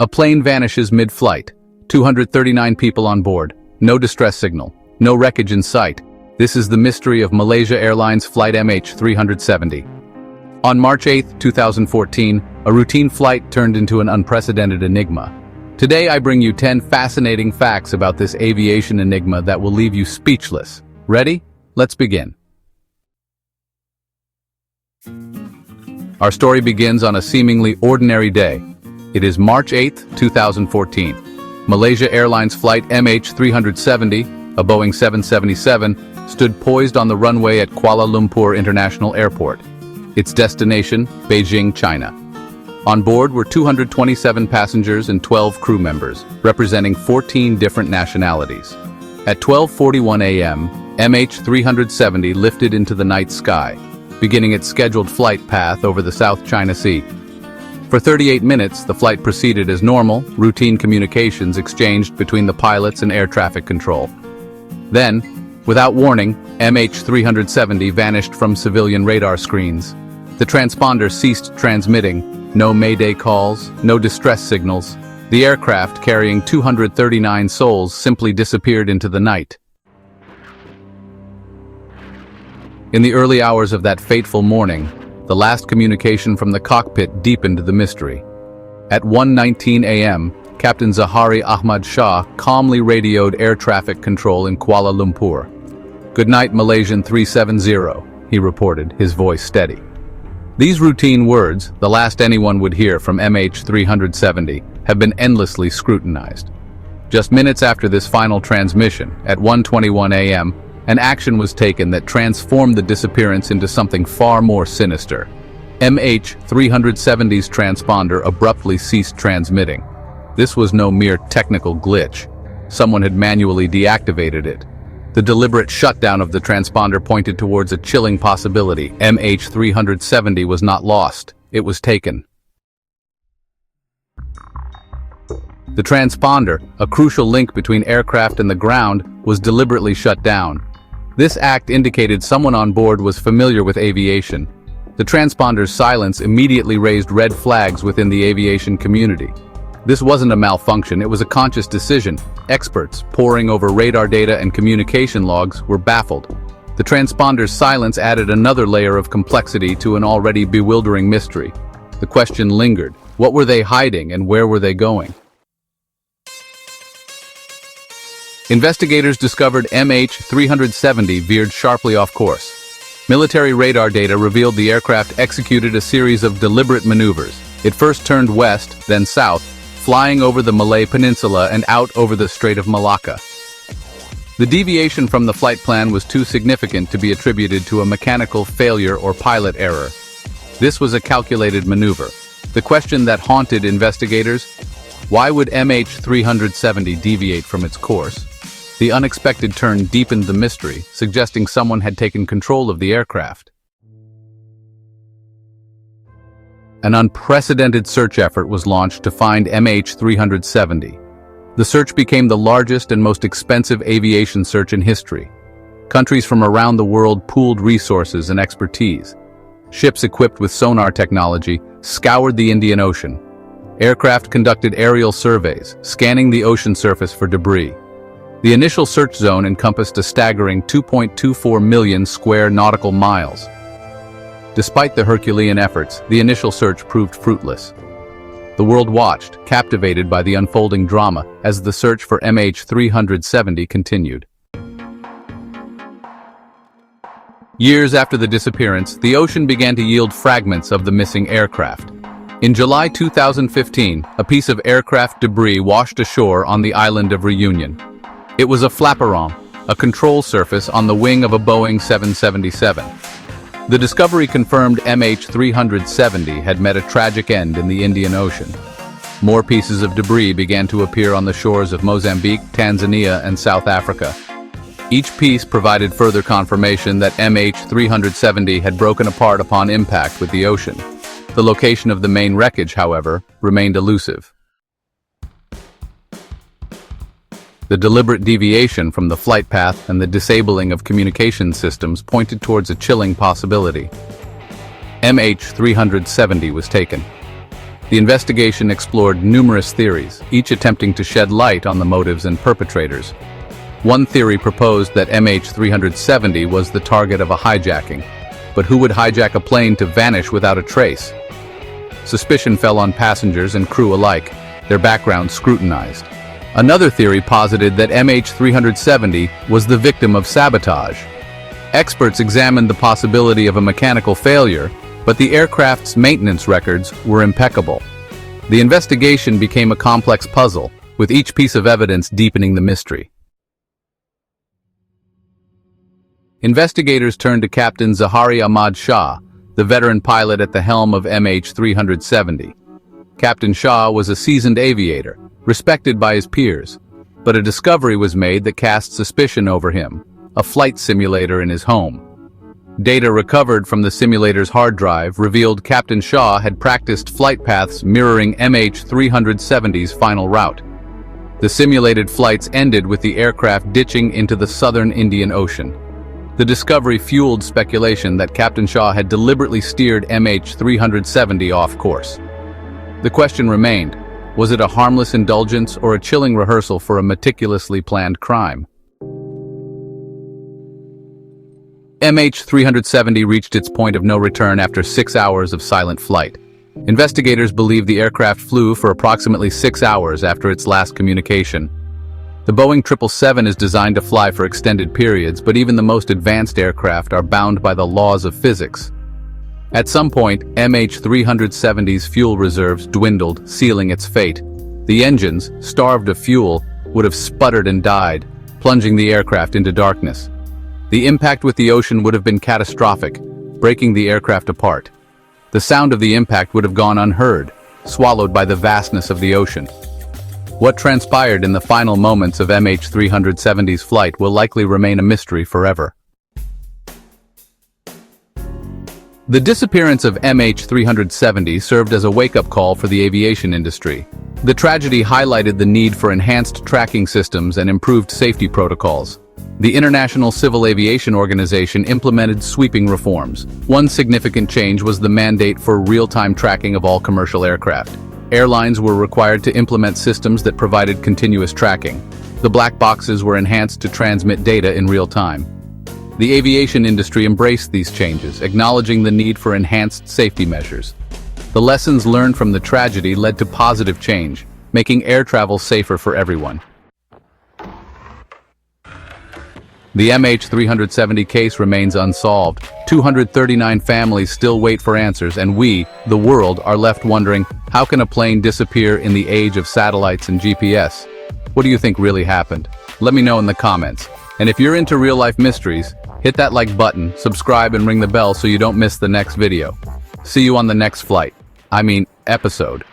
A plane vanishes mid-flight. 239 people on board. No distress signal. No wreckage in sight. This is the mystery of Malaysia Airlines Flight MH370. On March 8, 2014, a routine flight turned into an unprecedented enigma. Today I bring you 10 fascinating facts about this aviation enigma that will leave you speechless. Ready? Let's begin. Our story begins on a seemingly ordinary day. It is March 8, 2014. Malaysia Airlines Flight MH370, a Boeing 777, stood poised on the runway at Kuala Lumpur International Airport. Its destination, Beijing, China. On board were 227 passengers and 12 crew members, representing 14 different nationalities. At 12:41 a.m., MH370 lifted into the night sky, beginning its scheduled flight path over the South China Sea. For 38 minutes, the flight proceeded as normal, routine communications exchanged between the pilots and air traffic control. Then, without warning, MH370 vanished from civilian radar screens. The transponder ceased transmitting. No mayday calls, no distress signals. The aircraft, carrying 239 souls, simply disappeared into the night. In the early hours of that fateful morning, the last communication from the cockpit deepened the mystery. At 1:19 a.m., Captain Zahari Ahmad Shah calmly radioed air traffic control in Kuala Lumpur. "Good night, Malaysian 370, he reported, his voice steady. These routine words, the last anyone would hear from MH370, have been endlessly scrutinized. Just minutes after this final transmission, at 1:21 a.m., an action was taken that transformed the disappearance into something far more sinister. MH370's transponder abruptly ceased transmitting. This was no mere technical glitch. Someone had manually deactivated it. The deliberate shutdown of the transponder pointed towards a chilling possibility. MH370 was not lost, it was taken. The transponder, a crucial link between aircraft and the ground, was deliberately shut down. This act indicated someone on board was familiar with aviation. The transponder's silence immediately raised red flags within the aviation community. This wasn't a malfunction, it was a conscious decision. Experts, poring over radar data and communication logs, were baffled. The transponder's silence added another layer of complexity to an already bewildering mystery. The question lingered: what were they hiding and where were they going? Investigators discovered MH370 veered sharply off course. Military radar data revealed the aircraft executed a series of deliberate maneuvers. It first turned west, then south, flying over the Malay Peninsula and out over the Strait of Malacca. The deviation from the flight plan was too significant to be attributed to a mechanical failure or pilot error. This was a calculated maneuver. The question that haunted investigators: why would MH370 deviate from its course? The unexpected turn deepened the mystery, suggesting someone had taken control of the aircraft. An unprecedented search effort was launched to find MH370. The search became the largest and most expensive aviation search in history. Countries from around the world pooled resources and expertise. Ships equipped with sonar technology scoured the Indian Ocean. Aircraft conducted aerial surveys, scanning the ocean surface for debris. The initial search zone encompassed a staggering 2.24 million square nautical miles. Despite the Herculean efforts, the initial search proved fruitless. The world watched, captivated by the unfolding drama, as the search for MH370 continued. Years after the disappearance, the ocean began to yield fragments of the missing aircraft. In July 2015, a piece of aircraft debris washed ashore on the island of Reunion. It was a flaperon, a control surface on the wing of a Boeing 777. The discovery confirmed MH370 had met a tragic end in the Indian Ocean. More pieces of debris began to appear on the shores of Mozambique, Tanzania, and South Africa. Each piece provided further confirmation that MH370 had broken apart upon impact with the ocean. The location of the main wreckage, however, remained elusive. The deliberate deviation from the flight path and the disabling of communication systems pointed towards a chilling possibility. MH370 was taken. The investigation explored numerous theories, each attempting to shed light on the motives and perpetrators. One theory proposed that MH370 was the target of a hijacking, but who would hijack a plane to vanish without a trace? Suspicion fell on passengers and crew alike, their backgrounds scrutinized. Another theory posited that MH370 was the victim of sabotage. Experts examined the possibility of a mechanical failure, but the aircraft's maintenance records were impeccable. The investigation became a complex puzzle, with each piece of evidence deepening the mystery. Investigators turned to Captain Zahari Ahmad Shah, the veteran pilot at the helm of MH370. Captain Shah was a seasoned aviator, respected by his peers, but a discovery was made that cast suspicion over him: a flight simulator in his home. Data recovered from the simulator's hard drive revealed Captain Shah had practiced flight paths mirroring MH370's final route. The simulated flights ended with the aircraft ditching into the southern Indian Ocean. The discovery fueled speculation that Captain Shah had deliberately steered MH370 off course. The question remained: was it a harmless indulgence or a chilling rehearsal for a meticulously planned crime? MH370 reached its point of no return after 6 hours of silent flight. Investigators believe the aircraft flew for approximately 6 hours after its last communication. The Boeing 777 is designed to fly for extended periods, but even the most advanced aircraft are bound by the laws of physics. At some point, MH370's fuel reserves dwindled, sealing its fate. The engines, starved of fuel, would have sputtered and died, plunging the aircraft into darkness. The impact with the ocean would have been catastrophic, breaking the aircraft apart. The sound of the impact would have gone unheard, swallowed by the vastness of the ocean. What transpired in the final moments of MH370's flight will likely remain a mystery forever. The disappearance of MH370 served as a wake-up call for the aviation industry. The tragedy highlighted the need for enhanced tracking systems and improved safety protocols. The International Civil Aviation Organization implemented sweeping reforms. One significant change was the mandate for real-time tracking of all commercial aircraft. Airlines were required to implement systems that provided continuous tracking. The black boxes were enhanced to transmit data in real time. The aviation industry embraced these changes, acknowledging the need for enhanced safety measures. The lessons learned from the tragedy led to positive change, making air travel safer for everyone. The MH370 case remains unsolved. 239 families still wait for answers, and we, the world, are left wondering, how can a plane disappear in the age of satellites and GPS? What do you think really happened? Let me know in the comments. And if you're into real-life mysteries, hit that like button, subscribe, and ring the bell so you don't miss the next video. See you on the next flight. Episode.